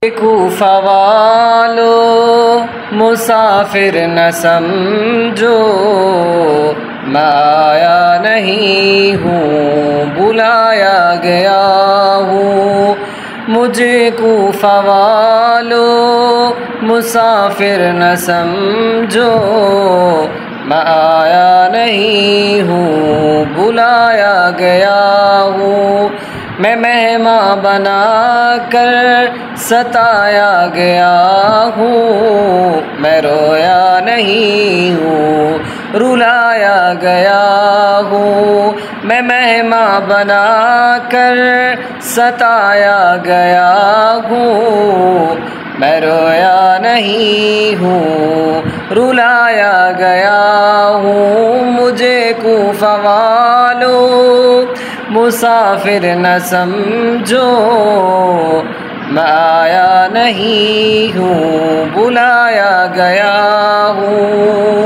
کوفہ والو مسافر نہ سمجھو، میں آیا نہیں ہوں بلایا گیا ہوں۔ مجھے کوفہ والو مسافر نہ سمجھو، میں آیا نہیں ہوں بلایا گیا ہوں۔ میں مہمان بنا کر ستایا گیا ہوں، میں رویا نہیں ہوں رلایا گیا ہوں۔ میں مہمان بنا کر ستایا گیا ہوں، میں رویا نہیں ہوں رلایا گیا ہوں۔ مجھے کوفہ والو مسافر نہ سمجھو، میں آیا نہیں ہوں بلایا گیا ہوں۔